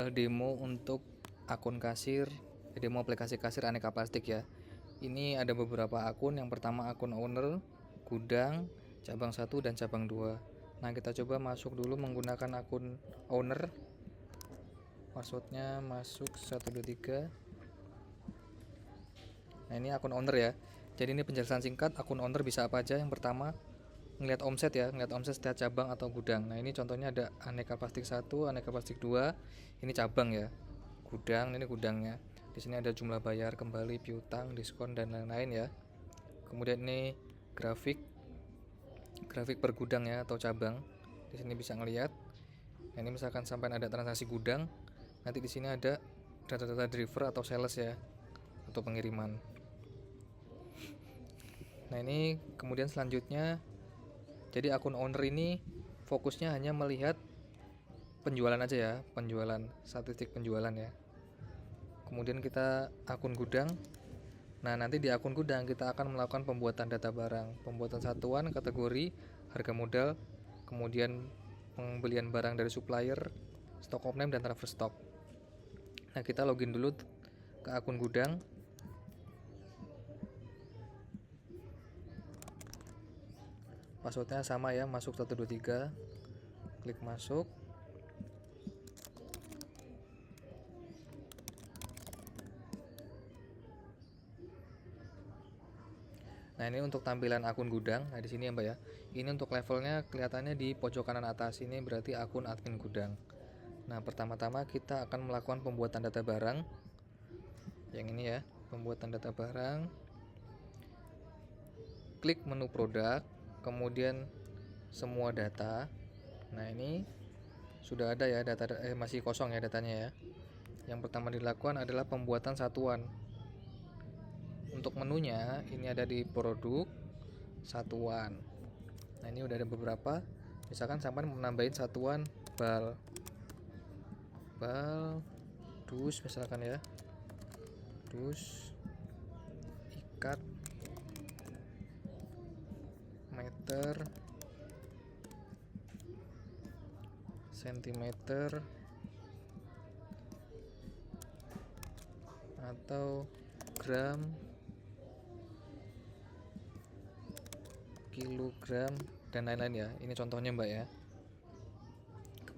Demo untuk akun kasir, demo aplikasi kasir Aneka Plastik ya. Ini ada beberapa akun. Yang pertama akun owner, gudang, cabang 1 dan cabang 2. Nah, kita coba masuk dulu menggunakan akun owner. Passwordnya masuk 123. Nah, ini akun owner ya. Jadi ini penjelasan singkat, akun owner bisa apa aja. Yang pertama, ngelihat omset ya, ngelihat omset setiap cabang atau gudang. Nah, ini contohnya ada Aneka Plastik 1, Aneka Plastik 2. Ini cabang ya. Gudang, ini gudangnya. Di sini ada jumlah bayar, kembali, piutang, diskon dan lain-lain ya. Kemudian ini grafik per gudang ya atau cabang. Di sini bisa ngelihat. Nah, ini misalkan sampai ada transaksi gudang, nanti di sini ada data-data driver atau sales ya, atau pengiriman. Nah, ini kemudian selanjutnya, jadi akun owner ini fokusnya hanya melihat penjualan aja ya, penjualan, statistik penjualan ya. Kemudian kita akun gudang. Nah, nanti di akun gudang kita akan melakukan pembuatan data barang, pembuatan satuan, kategori, harga modal, kemudian pembelian barang dari supplier, stock of name dan transfer stock. Nah, kita login dulu ke akun gudang. Passwordnya sama ya, masuk 123. Klik masuk. Nah, ini untuk tampilan akun gudang. Nah, di sini ya, Mbak ya. Ini untuk levelnya kelihatannya di pojok kanan atas. Ini berarti akun admin gudang. Nah, pertama-tama kita akan melakukan pembuatan data barang. Yang ini ya, pembuatan data barang. Klik menu produk, kemudian semua data. Nah, ini sudah ada ya data, masih kosong ya datanya ya. Yang pertama dilakukan adalah pembuatan satuan. Untuk menunya ini ada di produk, satuan. Nah, ini udah ada beberapa. Misalkan sampai menambahin satuan bal, dus misalkan ya, dus, ikat, meter, sentimeter, atau gram, kilogram dan lain-lain ya. Ini contohnya Mbak ya.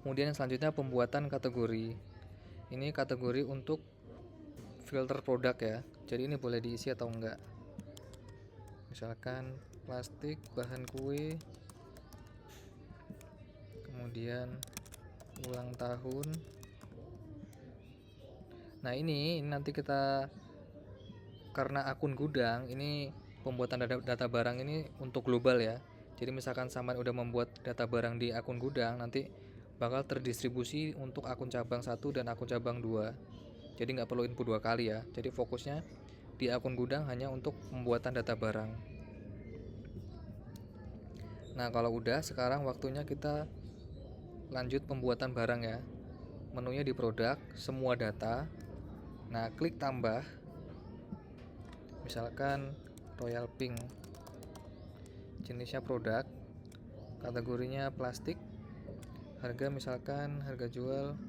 Kemudian selanjutnya pembuatan kategori. Ini kategori untuk filter produk ya. Jadi ini boleh diisi atau enggak. Misalkan plastik, bahan kue, kemudian ulang tahun. Nah, ini nanti kita, karena akun gudang ini pembuatan data barang ini untuk global ya. Jadi misalkan sampai udah membuat data barang di akun gudang, nanti bakal terdistribusi untuk akun cabang 1 dan akun cabang 2. Jadi nggak perlu input 2 kali ya. Jadi fokusnya di akun gudang hanya untuk pembuatan data barang. Nah, kalau udah, sekarang waktunya kita lanjut pembuatan barang ya. Menunya di produk, semua data. Nah, klik tambah. Misalkan Royal Pink. Jenisnya produk, kategorinya plastik. Harga misalkan harga jual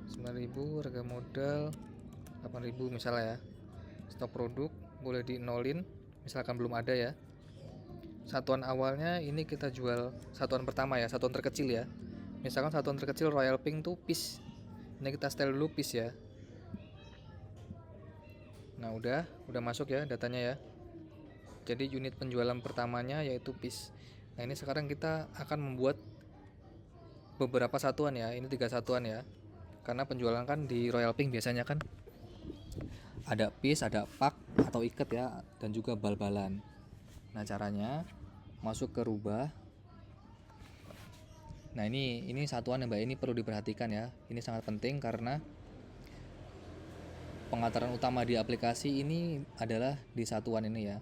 9.000, harga modal 8.000 misalnya ya. Stok produk boleh di nolin misalkan belum ada ya. Satuan awalnya ini kita jual satuan pertama ya, satuan terkecil ya. Misalkan satuan terkecil Royal Pink tuh piece. Ini kita setel dulu piece ya. Nah, udah masuk ya datanya ya. Jadi unit penjualan pertamanya yaitu piece. Nah, ini sekarang kita akan membuat beberapa satuan ya. Ini 3 satuan ya. Karena penjualan kan di Royal Pink biasanya kan ada piece, ada pak atau ikat ya, dan juga bal-balan. Nah, caranya masuk ke rubah. Nah, ini satuan ya Mbak, ini perlu diperhatikan ya. Ini sangat penting karena pengaturan utama di aplikasi ini adalah di satuan ini ya.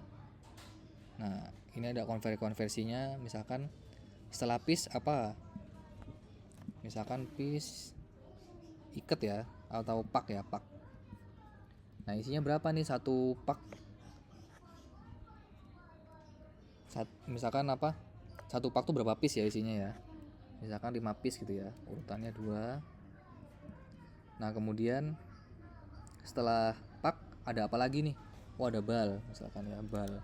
Nah, ini ada konversinya, misalkan setelah piece apa? Misalkan piece ikat ya, atau pak ya, pak. Nah, isinya berapa nih satu pak? Misalkan apa? Satu pak tuh berapa piece ya isinya ya? Misalkan 5 piece gitu ya. Urutannya 2. Nah kemudian setelah pak ada apa lagi nih? Oh ada bal misalkan ya, bal.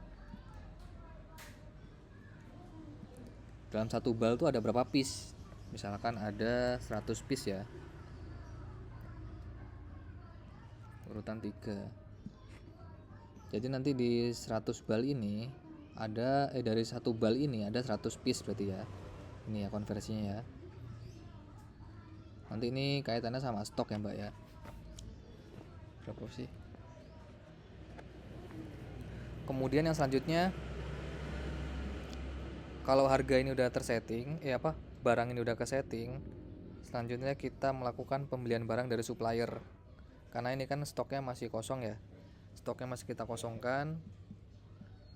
Dalam satu bal tuh ada berapa piece? Misalkan ada 100 piece ya, urutan 3. Jadi nanti di 100 bal ini ada dari satu bal ini ada 100 piece berarti ya. Ini ya konversinya ya. Nanti ini kaitannya sama stok ya mbak ya. Berapa sih? Kemudian yang selanjutnya, kalau harga ini udah tersetting, barang ini udah ke setting, selanjutnya kita melakukan pembelian barang dari supplier. Karena ini kan stoknya masih kosong ya. Stoknya masih kita kosongkan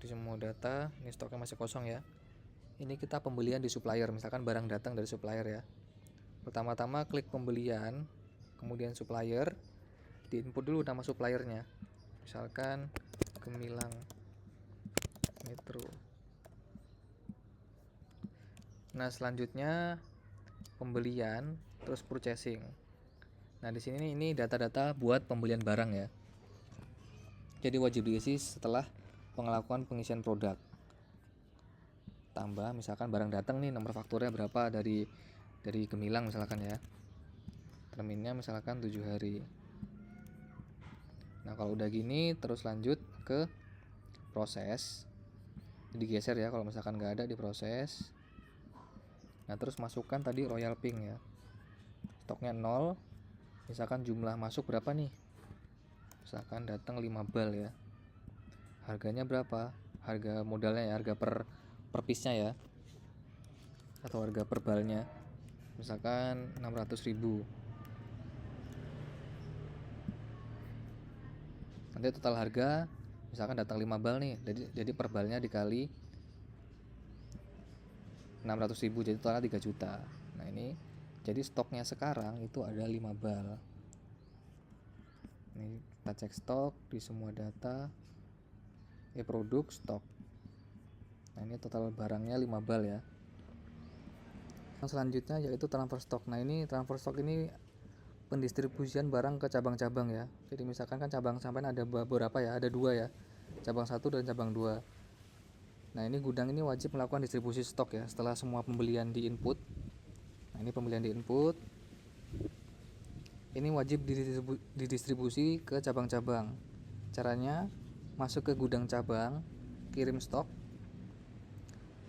di semua data, ini stoknya masih kosong ya. Ini kita pembelian di supplier, misalkan barang datang dari supplier ya. Pertama-tama klik pembelian, kemudian supplier, di input dulu nama suppliernya. Misalkan Gemilang Metro. Nah, selanjutnya pembelian, terus purchasing. Nah, di sini ini data-data buat pembelian barang ya. Jadi wajib diisi setelah pengelakuan pengisian produk. Tambah misalkan barang datang nih, nomor fakturnya berapa dari Gemilang misalkan ya. Terminnya misalkan 7 hari. Nah, kalau udah gini terus lanjut ke proses. Digeser ya kalau misalkan nggak ada, diproses. Nah, terus masukkan tadi Royal Pink ya. Stoknya 0. Misalkan jumlah masuk berapa nih? Misalkan datang 5 bal ya. Harganya berapa? Harga modalnya ya, harga per piece-nya ya. Atau harga per balnya. Misalkan 600.000. Nanti total harga misalkan datang 5 bal nih. Jadi per balnya dikali 600.000, jadi totalnya 3 juta. Nah, ini jadi stoknya sekarang itu ada 5 bal. Ini kita cek stok di semua data. Produk stok. Nah, ini total barangnya 5 bal ya. Yang selanjutnya yaitu transfer stok. Nah, ini transfer stok ini pendistribusian barang ke cabang-cabang ya. Jadi misalkan kan cabang sampean ada beberapa ya, ada 2 ya. Cabang 1 dan cabang 2. Nah, ini gudang ini wajib melakukan distribusi stok ya setelah semua pembelian di input. Nah, ini pembelian di input. Ini wajib didistribusi ke cabang-cabang. Caranya masuk ke gudang cabang, kirim stok.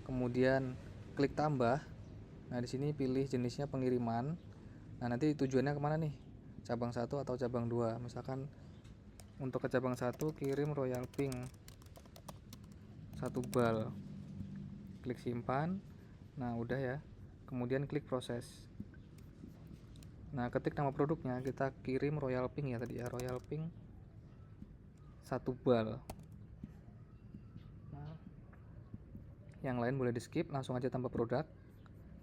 Kemudian klik tambah. Nah, di sini pilih jenisnya pengiriman. Nah, nanti tujuannya kemana nih? Cabang 1 atau cabang 2. Misalkan untuk ke cabang 1 kirim Royal Pink 1 bal. Klik simpan. Nah, udah ya. Kemudian klik proses. Nah, ketik nama produknya, kita kirim Royal Pink ya tadi ya, Royal Pink 1 bal. Nah, yang lain boleh di skip, langsung aja tanpa produk.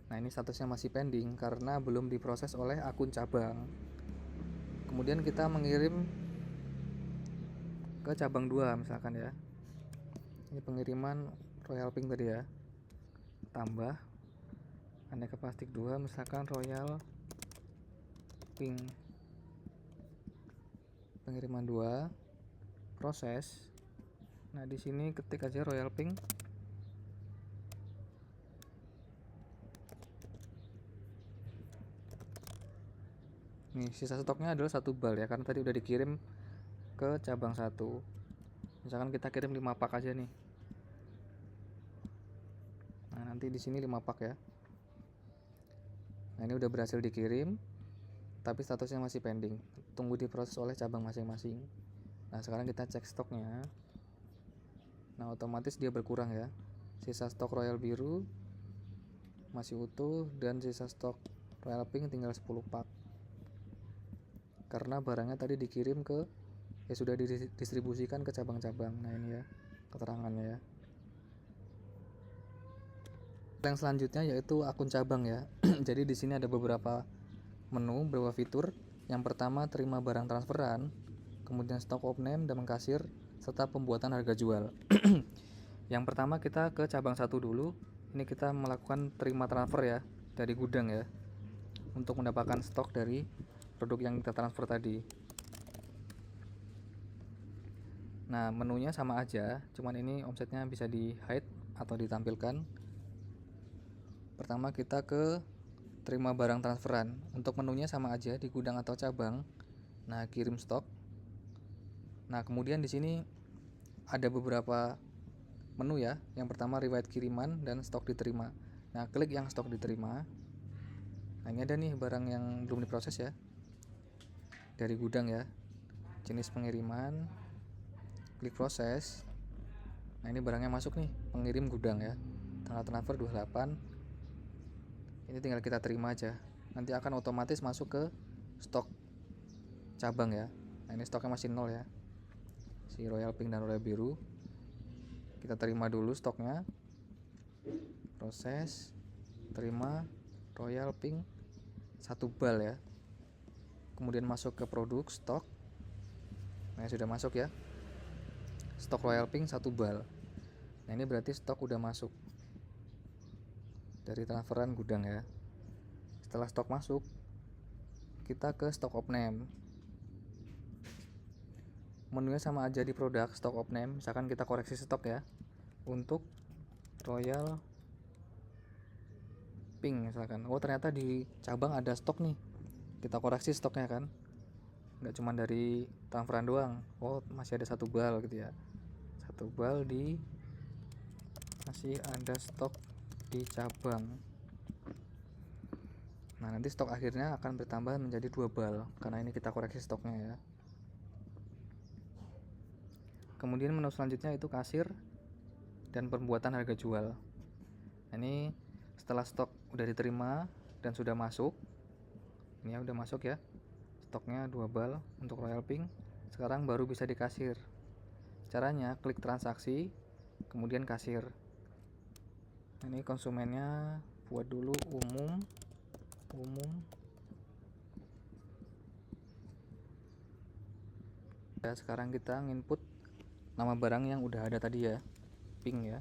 Nah, ini statusnya masih pending karena belum diproses oleh akun cabang. Kemudian kita mengirim ke cabang 2 misalkan ya. Ini pengiriman Royal Pink tadi ya. Tambah aneka plastik 2 misalkan Royal Pink. Pengiriman 2, proses. Nah, di sini ketik aja Royal Pink. Nih, sisa stoknya adalah 1 bal ya, karena tadi udah dikirim ke cabang 1. Misalkan kita kirim 5 pak aja nih. Nah, nanti di sini 5 pak ya. Nah, ini udah berhasil dikirim, tapi statusnya masih pending. Tunggu diproses oleh cabang masing-masing. Nah, sekarang kita cek stoknya. Nah, otomatis dia berkurang ya. Sisa stok Royal biru masih utuh dan sisa stok Royal Pink tinggal 10 pak. Karena barangnya tadi dikirim ke sudah didistribusikan ke cabang-cabang. Nah, ini ya keterangannya ya. Yang selanjutnya yaitu akun cabang ya. Jadi di sini ada beberapa menu, beberapa fitur. Yang pertama terima barang transferan, kemudian stock of name dan mengkasir, serta pembuatan harga jual. Yang pertama kita ke cabang 1 dulu. Ini kita melakukan terima transfer ya dari gudang ya, untuk mendapatkan stok dari produk yang kita transfer tadi. Nah, menunya sama aja, cuman ini omsetnya bisa di hide atau ditampilkan. Pertama kita ke terima barang transferan. Untuk menunya sama aja di gudang atau cabang. Nah, kirim stok. Nah, kemudian di sini ada beberapa menu ya. Yang pertama riwayat kiriman dan stok diterima. Nah, klik yang stok diterima. Nah, ini ada nih barang yang belum diproses ya. Dari gudang ya. Jenis pengiriman. Klik proses. Nah, ini barangnya masuk nih, pengirim gudang ya. Tanggal transfer 28. Ini tinggal kita terima aja. Nanti akan otomatis masuk ke stok cabang ya. Nah, ini stoknya masih 0 ya. Si Royal Pink dan Royal Biru. Kita terima dulu stoknya. Proses, terima Royal Pink 1 bal ya. Kemudian masuk ke produk stok. Nah, sudah masuk ya. Stok Royal Pink 1 bal. Nah, ini berarti stok udah masuk dari transferan gudang ya. Setelah stok masuk, kita ke stok of name. Menunya sama aja di produk stok of name. Misalkan kita koreksi stok ya. Untuk Royal Pink misalkan. Oh, ternyata di cabang ada stok nih. Kita koreksi stoknya kan. Nggak cuma dari transferan doang. Oh, masih ada 1 bal gitu ya. 1 bal di masih ada stok di cabang. Nah, nanti stok akhirnya akan bertambah menjadi 2 bal karena ini kita koreksi stoknya ya. Kemudian menu selanjutnya itu kasir dan pembuatan harga jual. Nah, ini setelah stok udah diterima dan sudah masuk. Ini ya udah masuk ya. Stoknya 2 bal untuk Royal Pink. Sekarang baru bisa dikasir. Caranya klik transaksi, kemudian kasir. Ini konsumennya buat dulu umum. Ya, sekarang kita nginput nama barang yang udah ada tadi ya, Pink ya.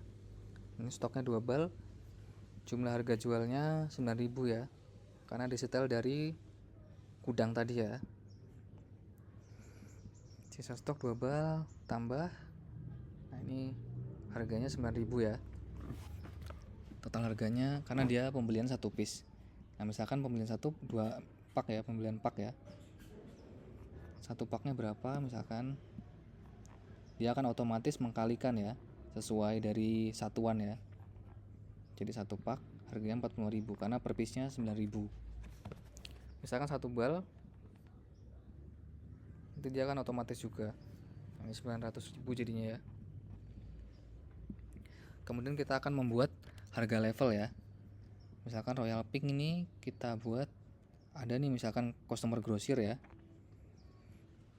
Ini stoknya 2 bal. Jumlah harga jualnya 9.000 ya. Karena disetel dari gudang tadi ya. Sisa stok 2 bal tambah. Nah, ini harganya 9.000 ya. Total harganya karena dia pembelian 1 piece. Nah, misalkan pembelian 2 pak ya, pembelian pak ya. 1 paknya berapa misalkan. Dia akan otomatis mengkalikan ya, sesuai dari satuan ya. Jadi 1 pak harganya 40.000 karena per piece-nya 9.000. Misalkan 1 bal, nanti dia akan otomatis juga. Ini 900.000 jadinya ya. Kemudian kita akan membuat harga level ya. Misalkan Royal Pink ini kita buat ada nih misalkan customer grosir ya.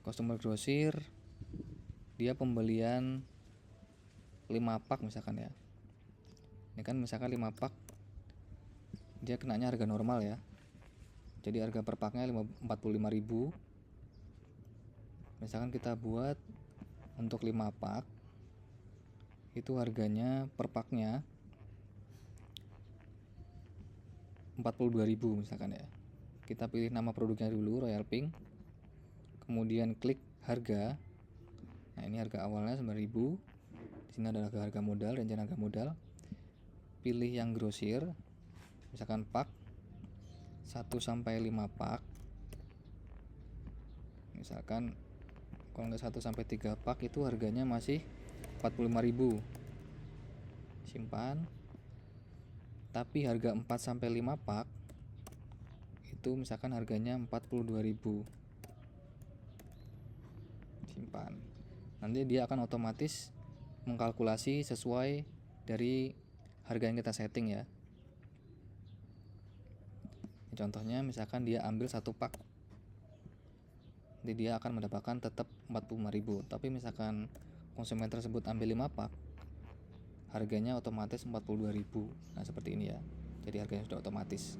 Customer grosir dia pembelian 5 pak misalkan ya. Ini kan misalkan 5 pak dia kenanya harga normal ya. Jadi harga per paknya 45.000. Misalkan kita buat untuk 5 pak itu harganya per paknya 42.000 misalkan ya. Kita pilih nama produknya dulu Royal Pink. Kemudian klik harga. Nah, ini harga awalnya 9.000. Di sini ada harga modal, rincian harga modal. Pilih yang grosir. Misalkan pak 1 sampai 5 pak. Misalkan kalau nggak 1 sampai 3 pak itu harganya masih 45.000. Simpan. Tapi harga 4 sampai 5 pak itu misalkan harganya 42.000. Simpan. Nanti dia akan otomatis mengkalkulasi sesuai dari harga yang kita setting ya. Contohnya misalkan dia ambil 1 pak. Jadi dia akan mendapatkan tetap 45.000. Tapi misalkan konsumen tersebut ambil 5 pak, harganya otomatis 42.000. Nah, seperti ini ya. Jadi harganya sudah otomatis.